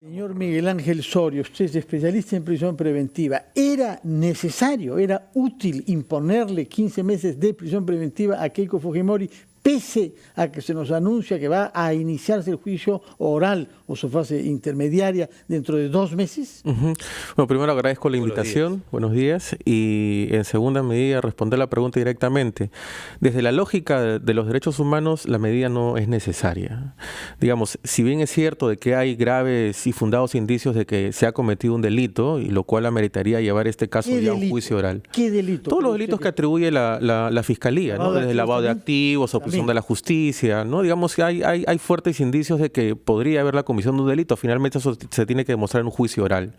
Señor Miguel Ángel Sorio, usted es especialista en prisión preventiva. ¿Era necesario, era útil imponerle 15 meses de prisión preventiva a Keiko Fujimori, pese a que se nos anuncia que va a iniciarse el juicio oral o su fase intermediaria dentro de 2 meses? Bueno, primero agradezco la invitación, buenos días, y en segunda medida responder la pregunta directamente. Desde la lógica de los derechos humanos, la medida no es necesaria. Digamos, si bien es cierto de que hay graves y fundados indicios de que se ha cometido un delito, y lo cual ameritaría llevar este caso ya a un juicio oral. ¿Qué delito? Todos los delitos que atribuye la Fiscalía, ¿no? Desde el lavado de activos, obstrucción de la justicia, ¿no? Digamos que hay fuertes indicios de que podría haber la comisión de un delito. Finalmente eso se tiene que demostrar en un juicio oral.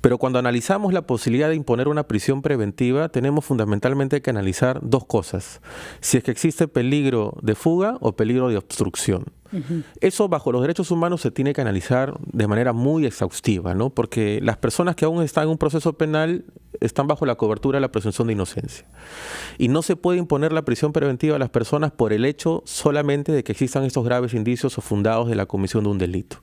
Pero cuando analizamos la posibilidad de imponer una prisión preventiva, tenemos fundamentalmente que analizar dos cosas. Si es que existe peligro de fuga o peligro de obstrucción. Eso bajo los derechos humanos se tiene que analizar de manera muy exhaustiva, ¿no? Porque las personas que aún están en un proceso penal están bajo la cobertura de la presunción de inocencia. Y no se puede imponer la prisión preventiva a las personas por el hecho solamente de que existan estos graves indicios o fundados de la comisión de un delito.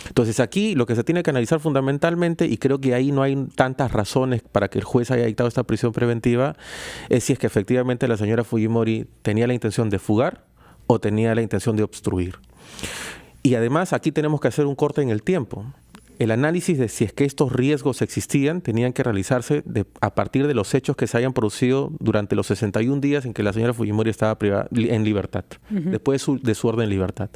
Entonces aquí lo que se tiene que analizar fundamentalmente, y creo que ahí no hay tantas razones para que el juez haya dictado esta prisión preventiva, es si es que efectivamente la señora Fujimori tenía la intención de fugar o tenía la intención de obstruir. Y además aquí tenemos que hacer un corte en el tiempo. El análisis de si es que estos riesgos existían tenían que realizarse a partir de los hechos que se hayan producido durante los 61 días en que la señora Fujimori estaba en libertad, después de su orden en libertad.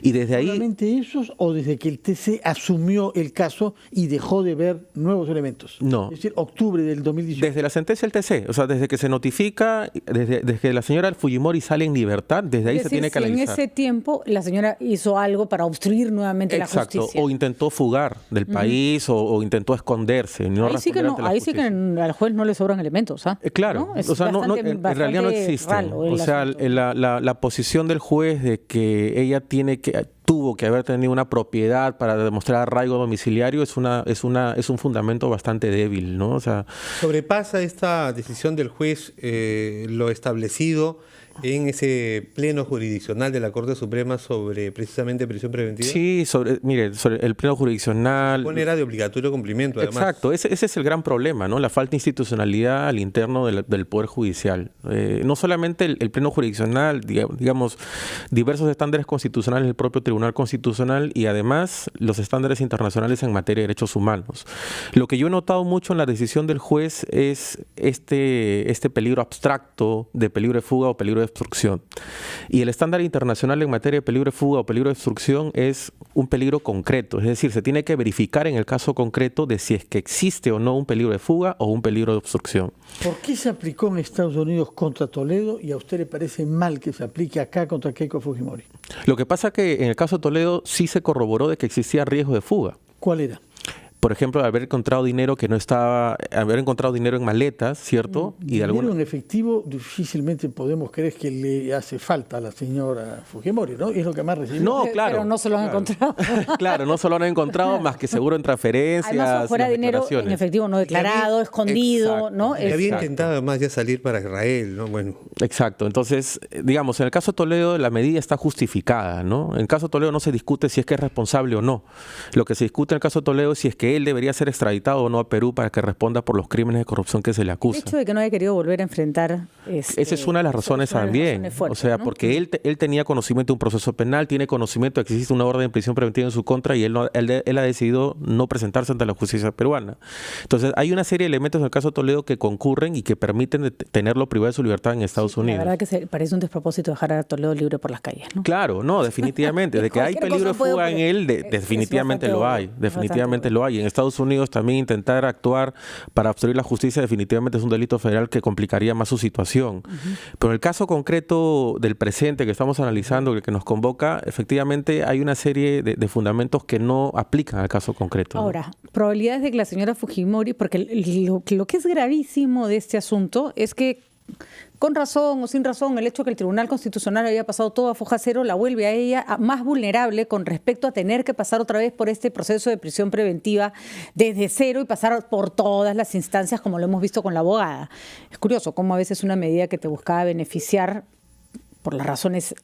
Y desde ahí... ¿Solamente esos o desde que el TC asumió el caso y dejó de ver nuevos elementos? No. Es decir, octubre del 2018. Desde la sentencia del TC, o sea, desde que se notifica, desde que la señora Fujimori sale en libertad, desde ahí se tiene que analizar. En ese tiempo la señora hizo algo para obstruir nuevamente la justicia. Exacto, o intentó fugar del país o intentó esconderse. No ahí sí que no, ahí sí que al juez no le sobran elementos. Claro, ¿no? o sea, en realidad no existe. O sea, la posición del juez de que ella tuvo que haber tenido una propiedad para demostrar arraigo domiciliario es un fundamento bastante débil, ¿no? O sea, sobrepasa esta decisión del juez lo establecido en ese pleno jurisdiccional de la Corte Suprema sobre precisamente prisión preventiva. Sí, sobre el pleno jurisdiccional. Era de obligatorio cumplimiento, además. Exacto, ese es el gran problema, ¿no? La falta de institucionalidad al interno del Poder Judicial. No solamente el pleno jurisdiccional, digamos, diversos estándares constitucionales del propio Tribunal Constitucional y además los estándares internacionales en materia de derechos humanos. Lo que yo he notado mucho en la decisión del juez es este peligro abstracto de peligro de fuga o peligro de obstrucción. Y el estándar internacional en materia de peligro de fuga o peligro de obstrucción es un peligro concreto, es decir, se tiene que verificar en el caso concreto de si es que existe o no un peligro de fuga o un peligro de obstrucción. ¿Por qué se aplicó en Estados Unidos contra Toledo y a usted le parece mal que se aplique acá contra Keiko Fujimori? Lo que pasa es que en el caso de Toledo sí se corroboró de que existía riesgo de fuga. ¿Cuál era? Por ejemplo, haber encontrado dinero en maletas, ¿cierto? Y de dinero en efectivo difícilmente podemos creer que le hace falta a la señora Fujimori, ¿no? Es lo que más recibió. No, claro. Pero no se lo han encontrado. Claro, no se lo han encontrado, más que seguro en transferencias. Además, fuera dinero en efectivo no declarado, escondido, exacto, ¿no? Había intentado además ya salir para Israel, ¿no? Bueno. Exacto. Entonces, digamos, en el caso de Toledo la medida está justificada, ¿no? En el caso de Toledo no se discute si es que es responsable o no. Lo que se discute en el caso de Toledo es si es que él debería ser extraditado o no a Perú para que responda por los crímenes de corrupción que se le acusa. El hecho de que no haya querido volver a enfrentar... Esa es una de las razones también. Fuertes, o sea, ¿no? Porque él tenía conocimiento de un proceso penal, tiene conocimiento de que existe una orden de prisión preventiva en su contra y él ha decidido no presentarse ante la justicia peruana. Entonces, hay una serie de elementos en el caso de Toledo que concurren y que permiten tenerlo privado de su libertad en Estados Unidos. La verdad que parece un despropósito dejar a Toledo libre por las calles, ¿no? Claro, no, definitivamente. De que hay peligro de fuga en él, definitivamente lo hay. Definitivamente lo hay. En Estados Unidos también intentar actuar para obstruir la justicia definitivamente es un delito federal que complicaría más su situación. Pero en el caso concreto del presente que estamos analizando, el que nos convoca, efectivamente hay una serie de fundamentos que no aplican al caso concreto. Ahora, probabilidades de que la señora Fujimori, porque lo que es gravísimo de este asunto es que con razón o sin razón, el hecho de que el Tribunal Constitucional había pasado todo a foja cero la vuelve a ella más vulnerable con respecto a tener que pasar otra vez por este proceso de prisión preventiva desde cero y pasar por todas las instancias como lo hemos visto con la abogada. Es curioso cómo a veces una medida que te buscaba beneficiar por las razones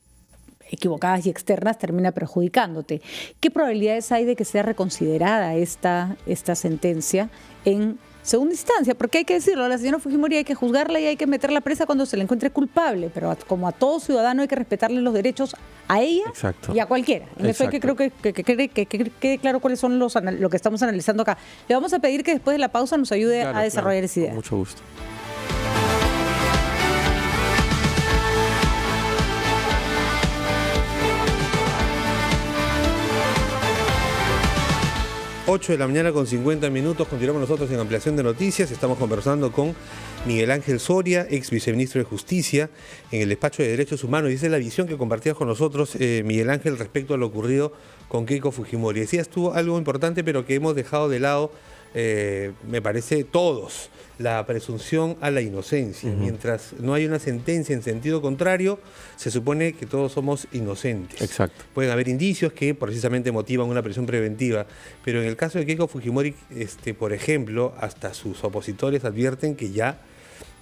equivocadas y externas termina perjudicándote. ¿Qué probabilidades hay de que sea reconsiderada esta sentencia en segunda instancia? Porque hay que decirlo, a la señora Fujimori hay que juzgarla y hay que meterla presa cuando se la encuentre culpable, pero como a todo ciudadano hay que respetarle los derechos a ella y a cualquiera. En eso hay que creo que quede claro cuáles son lo que estamos analizando acá. Le vamos a pedir que después de la pausa nos ayude a desarrollar esa idea. Con mucho gusto. Ocho de la mañana con 50 minutos, continuamos nosotros en Ampliación de Noticias. Estamos conversando con Miguel Ángel Soria, ex viceministro de Justicia, en el despacho de Derechos Humanos. Y esa es la visión que compartías con nosotros, Miguel Ángel, respecto a lo ocurrido con Keiko Fujimori. Decías tú algo importante, pero que hemos dejado de lado, me parece, todos, la presunción a la inocencia. Mientras no hay una sentencia en sentido contrario, se supone que todos somos inocentes. Exacto. Pueden haber indicios que precisamente motivan una prisión preventiva, pero en el caso de Keiko Fujimori, por ejemplo, hasta sus opositores advierten que ya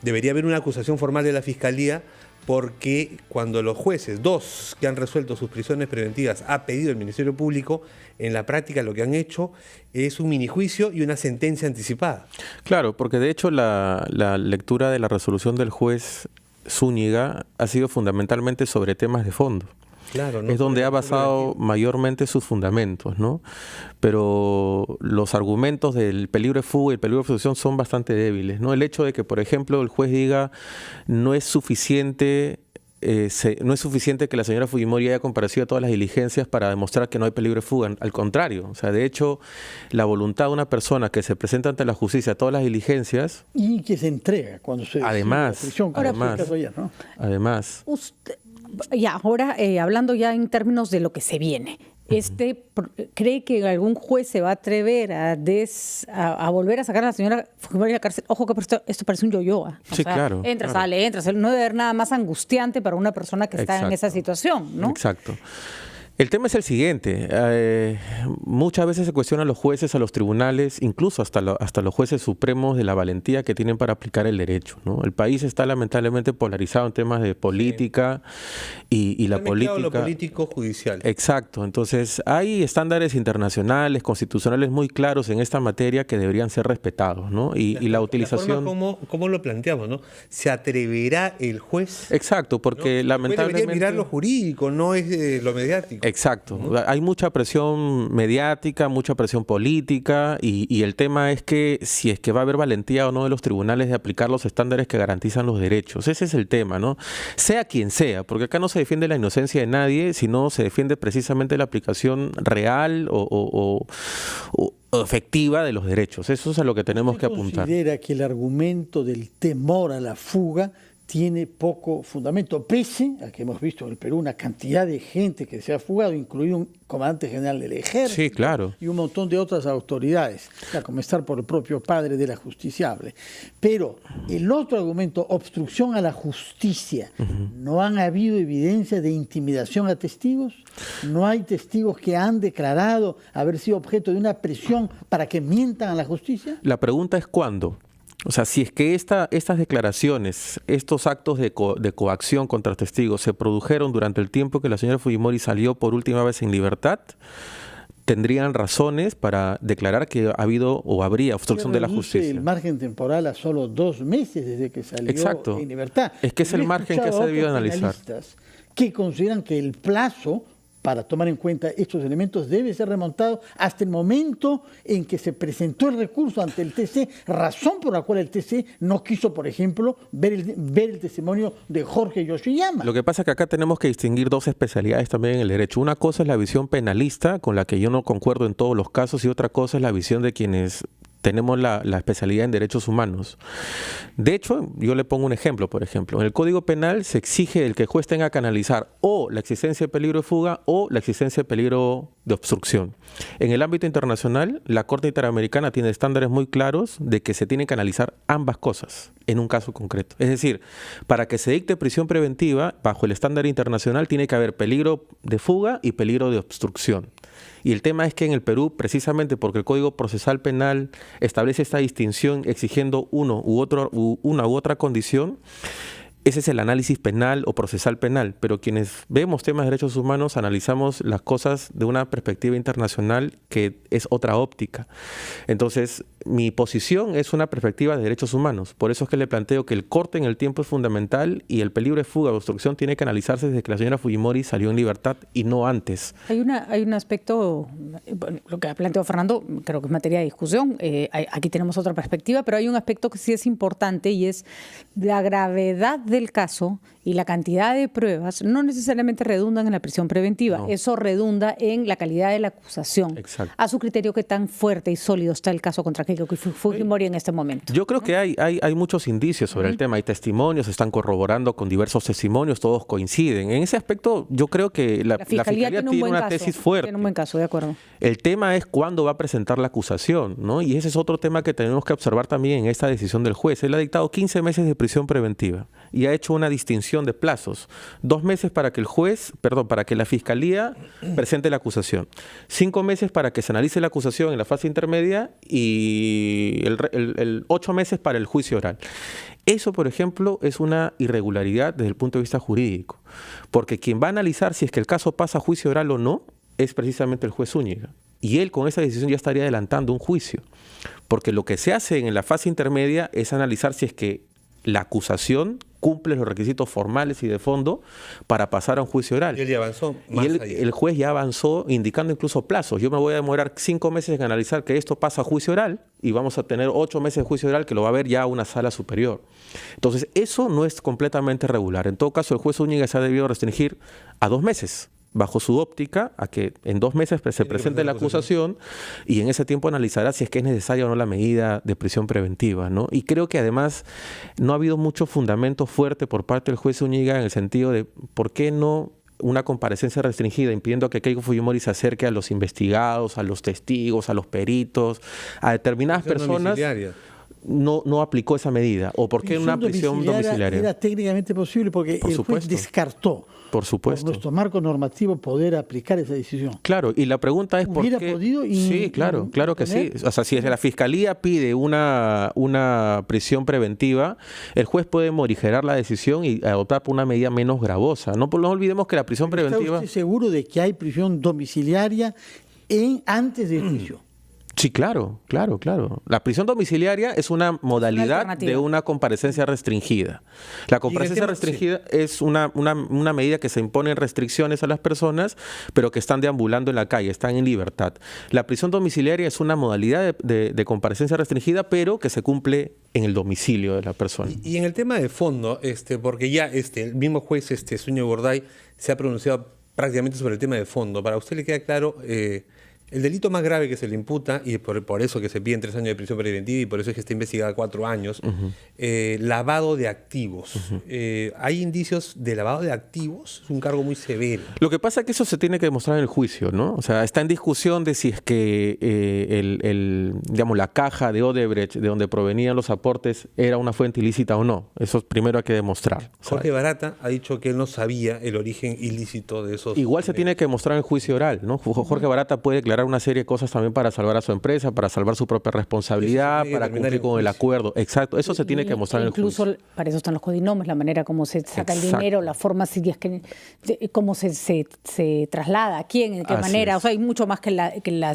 debería haber una acusación formal de la Fiscalía, porque cuando los jueces, dos que han resuelto sus prisiones preventivas, ha pedido el Ministerio Público, en la práctica lo que han hecho es un minijuicio y una sentencia anticipada. Claro, porque de hecho la lectura de la resolución del juez Zúñiga ha sido fundamentalmente sobre temas de fondo. Claro, ¿no? Es donde ha basado mayormente sus fundamentos, ¿no? Pero los argumentos del peligro de fuga y el peligro de obstrucción son bastante débiles, ¿no? El hecho de que, por ejemplo, el juez diga no es suficiente que la señora Fujimori haya comparecido a todas las diligencias para demostrar que no hay peligro de fuga. Al contrario, o sea, de hecho, la voluntad de una persona que se presenta ante la justicia a todas las diligencias y que se entrega cuando se además, la prisión, además. Ahora hablando ya en términos de lo que se viene. ¿Cree que algún juez se va a atrever a volver a sacar a la señora Fujimori de la cárcel? Ojo que esto parece un yo-yo. Sí, claro. Entra, sale. No debe haber nada más angustiante para una persona que está en esa situación, ¿no? Exacto. El tema es el siguiente. Muchas veces se cuestionan a los jueces, a los tribunales, incluso hasta los jueces supremos, de la valentía que tienen para aplicar el derecho, ¿no? El país está lamentablemente polarizado en temas de política y la política... lo político judicial. Exacto. Entonces hay estándares internacionales, constitucionales muy claros en esta materia que deberían ser respetados, ¿no? Y la utilización... ¿Cómo lo planteamos, no? ¿Se atreverá el juez? Exacto, porque ¿no? lamentablemente... Debería mirar lo jurídico, no es lo mediático. Exacto. Hay mucha presión mediática, mucha presión política y el tema es que si es que va a haber valentía o no de los tribunales de aplicar los estándares que garantizan los derechos. Ese es el tema, ¿no? Sea quien sea, porque acá no se defiende la inocencia de nadie, sino se defiende precisamente la aplicación real o efectiva de los derechos. Eso es a lo que tenemos que apuntar. ¿Considera que el argumento del temor a la fuga tiene poco fundamento, pese a que hemos visto en el Perú una cantidad de gente que se ha fugado, incluido un comandante general del ejército, sí, claro, y un montón de otras autoridades, a comenzar por el propio padre del ajusticiable? Pero el otro argumento, obstrucción a la justicia, ¿no han habido evidencia de intimidación a testigos? ¿No hay testigos que han declarado haber sido objeto de una presión para que mientan a la justicia? La pregunta es ¿cuándo? O sea, si es que estas declaraciones, estos actos de coacción contra testigos se produjeron durante el tiempo que la señora Fujimori salió por última vez en libertad, tendrían razones para declarar que ha habido o habría obstrucción de la justicia. El margen temporal a solo 2 meses desde que salió en libertad. Es que es el margen que se ha debido analizar. Que consideran que el plazo para tomar en cuenta estos elementos debe ser remontado hasta el momento en que se presentó el recurso ante el TC, razón por la cual el TC no quiso, por ejemplo, ver el testimonio de Jorge Yoshiyama. Lo que pasa es que acá tenemos que distinguir dos especialidades también en el derecho. Una cosa es la visión penalista, con la que yo no concuerdo en todos los casos, y otra cosa es la visión de quienes tenemos la especialidad en derechos humanos. De hecho, yo le pongo un ejemplo, por ejemplo. En el Código Penal se exige el que el juez tenga que analizar o la existencia de peligro de fuga o la existencia de peligro de obstrucción. En el ámbito internacional, la Corte Interamericana tiene estándares muy claros de que se tienen que analizar ambas cosas en un caso concreto. Es decir, para que se dicte prisión preventiva, bajo el estándar internacional, tiene que haber peligro de fuga y peligro de obstrucción. Y el tema es que en el Perú, precisamente porque el Código Procesal Penal establece esta distinción exigiendo una u otra condición, ese es el análisis penal o procesal penal, pero quienes vemos temas de derechos humanos analizamos las cosas de una perspectiva internacional que es otra óptica. Entonces, mi posición es una perspectiva de derechos humanos. Por eso es que le planteo que el corte en el tiempo es fundamental y el peligro de fuga o obstrucción tiene que analizarse desde que la señora Fujimori salió en libertad y no antes. Hay un aspecto, bueno, lo que ha planteado Fernando, creo que es materia de discusión. Aquí tenemos otra perspectiva, pero hay un aspecto que sí es importante y es la gravedad del caso y la cantidad de pruebas no necesariamente redundan en la prisión preventiva. No. Eso redunda en la calidad de la acusación. Exacto. A su criterio, ¿qué tan fuerte y sólido está el caso contra Keiko Fujimori en este momento? Yo creo que hay muchos indicios sobre el tema. Hay testimonios, se están corroborando con diversos testimonios, todos coinciden. En ese aspecto, yo creo que la Fiscalía tiene una tesis fuerte. Tiene un buen caso, de acuerdo. El tema es cuándo va a presentar la acusación, ¿no? Y ese es otro tema que tenemos que observar también en esta decisión del juez. Él ha dictado 15 meses de prisión preventiva y ha hecho una distinción de plazos. 2 meses para que para que la Fiscalía presente la acusación. 5 meses para que se analice la acusación en la fase intermedia y 8 meses para el juicio oral. Eso, por ejemplo, es una irregularidad desde el punto de vista jurídico, porque quien va a analizar si es que el caso pasa a juicio oral o no es precisamente el juez Zúñiga. Y él con esa decisión ya estaría adelantando un juicio, porque lo que se hace en la fase intermedia es analizar si es que la acusación cumple los requisitos formales y de fondo para pasar a un juicio oral. Y él ya avanzó más allá. El juez ya avanzó indicando incluso plazos. Yo me voy a demorar 5 meses en analizar que esto pasa a juicio oral y vamos a tener 8 meses de juicio oral que lo va a ver ya una sala superior. Entonces, eso no es completamente regular. En todo caso, el juez Zúñiga se ha debido restringir a 2 meses. Bajo su óptica, a que en 2 meses se presente la acusación y en ese tiempo analizará si es que es necesaria o no la medida de prisión preventiva, ¿no? Y creo que además no ha habido mucho fundamento fuerte por parte del juez Zúñiga en el sentido de por qué no una comparecencia restringida impidiendo que Keiko Fujimori se acerque a los investigados, a los testigos, a los peritos, a determinadas personas. No aplicó esa medida. ¿O por qué una prisión domiciliaria? Era técnicamente posible porque el juez descartó. Por supuesto. Por nuestro marco normativo poder aplicar esa decisión. Claro, y la pregunta es por qué. ¿Hubiera podido? Sí, claro que sí. O sea, si la Fiscalía pide una prisión preventiva, el juez puede morigerar la decisión y adoptar una medida menos gravosa. No olvidemos que la prisión preventiva... ¿Está usted seguro de que hay prisión domiciliaria antes del juicio? Sí, claro. La prisión domiciliaria es una modalidad de una comparecencia restringida. La comparecencia restringida es una medida que se imponen restricciones a las personas, pero que están deambulando en la calle, están en libertad. La prisión domiciliaria es una modalidad de comparecencia restringida, pero que se cumple en el domicilio de la persona. Y en el tema de fondo, porque ya el mismo juez Zúñiga Gorday se ha pronunciado prácticamente sobre el tema de fondo. Para usted le queda claro... el delito más grave que se le imputa, y por eso que se piden 3 años de prisión preventiva y por eso es que está investigada 4 años, lavado de activos. ¿Hay indicios de lavado de activos? Es un cargo muy severo. Lo que pasa es que eso se tiene que demostrar en el juicio, ¿no? O sea, está en discusión de si es que digamos, la caja de Odebrecht, de donde provenían los aportes, era una fuente ilícita o no. Eso primero hay que demostrar. Jorge Barata ha dicho que él no sabía el origen ilícito de esos... Igual se tiene que demostrar en el juicio oral, ¿no? Jorge Barata puede declarar una serie de cosas también para salvar a su empresa, para salvar su propia responsabilidad, para cumplir con el acuerdo. Exacto, eso se tiene que mostrar en el juicio. Incluso para eso están los codinomes, la manera como se saca el dinero, la forma, si es que cómo se traslada, a quién, en qué manera. O sea, hay mucho más que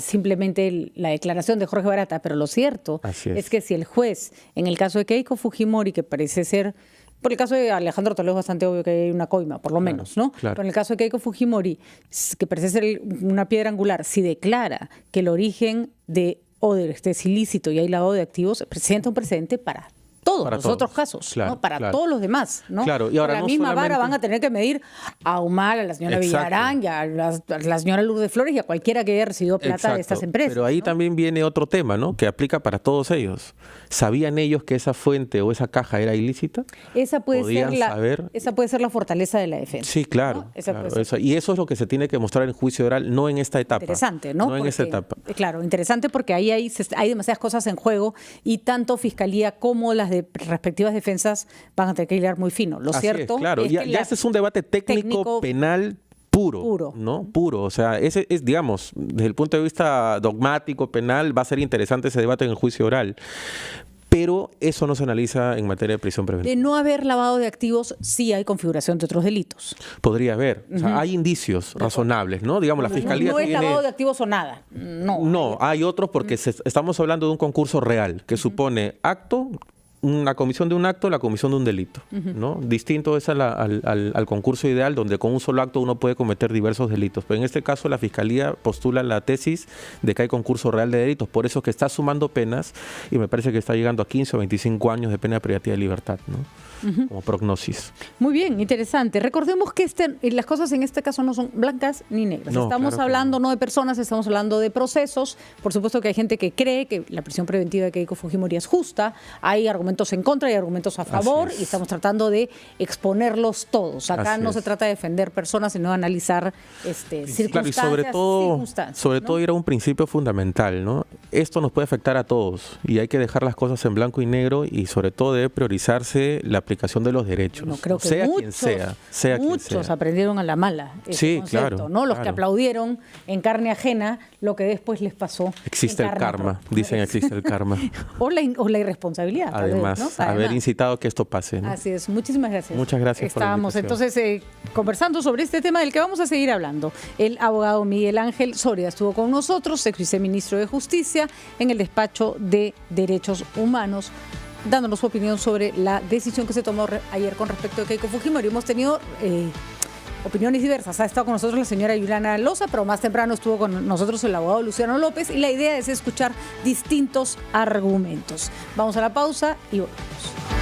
simplemente la declaración de Jorge Barata, pero lo cierto es que si el juez, en el caso de Keiko Fujimori, que parece ser... Por el caso de Alejandro Toledo es bastante obvio que hay una coima, por lo menos, ¿no? Claro. Pero en el caso de Keiko Fujimori, que parece ser una piedra angular, si declara que el origen de Odebrecht es ilícito y hay lavado de activos, presenta un precedente para todos otros casos, claro, ¿no? Para todos los demás, ¿no? Claro, y ahora la no misma solamente... vara van a tener que medir a Humala, a la señora Villarán, y a la señora Lourdes Flores y a cualquiera que haya recibido plata de estas empresas. Pero ahí también viene otro tema, ¿no? Que aplica para todos ellos. ¿Sabían ellos que esa fuente o esa caja era ilícita? Esa puede ser la fortaleza de la defensa. Sí, claro. ¿No? Y eso es lo que se tiene que mostrar en juicio oral, no en esta etapa. Interesante, ¿no? No en esta etapa. Claro, interesante porque ahí hay demasiadas cosas en juego y tanto Fiscalía como las respectivas defensas van a tener que hilar muy fino. Lo cierto es que ya este es un debate técnico penal puro, ¿no? Puro. O sea, ese es, digamos, desde el punto de vista dogmático, penal, va a ser interesante ese debate en el juicio oral. pero eso no se analiza en materia de prisión preventiva. De no haber lavado de activos, sí hay configuración de otros delitos. Podría haber. O sea, hay indicios razonables, ¿no? Digamos, la Fiscalía no es tiene... lavado de activos o nada. No, hay otros porque estamos hablando de un concurso real que supone acto, la comisión de un acto, la comisión de un delito, ¿no? Distinto es al concurso ideal, donde con un solo acto uno puede cometer diversos delitos. Pero en este caso la Fiscalía postula la tesis de que hay concurso real de delitos, por eso es que está sumando penas y me parece que está llegando a 15 o 25 años de pena privativa de libertad, ¿no? Como prognosis. Muy bien, interesante. Recordemos que las cosas en este caso no son blancas ni negras. No, estamos claro que hablando no de personas, estamos hablando de procesos. Por supuesto que hay gente que cree que la prisión preventiva de Keiko Fujimori es justa. Hay argumentos en contra y argumentos a favor y estamos tratando de exponerlos todos. Acá no se trata de defender personas, sino de analizar circunstancias. Claro, y sobre todo era un principio fundamental, ¿no? Esto nos puede afectar a todos y hay que dejar las cosas en blanco y negro y sobre todo debe priorizarse la aplicación de los derechos, no, creo que sea muchos, quien sea. Muchos aprendieron a la mala ese sí, concepto, claro, ¿no? Los que claro. aplaudieron en carne ajena lo que después les pasó. Existe el karma, dicen existe el karma. o la irresponsabilidad. Además, tal vez, ¿no? haber incitado que esto pase, ¿no? Así es, muchísimas gracias. Muchas gracias por la Estábamos invitación. entonces conversando sobre este tema del que vamos a seguir hablando. El abogado Miguel Ángel Soria estuvo con nosotros, ex viceministro de Justicia, en el despacho de Derechos Humanos, dándonos su opinión sobre la decisión que se tomó ayer con respecto a Keiko Fujimori. Hemos tenido opiniones diversas. Ha estado con nosotros la señora Yuliana Loza, pero más temprano estuvo con nosotros el abogado Luciano López y la idea es escuchar distintos argumentos. Vamos a la pausa y volvemos.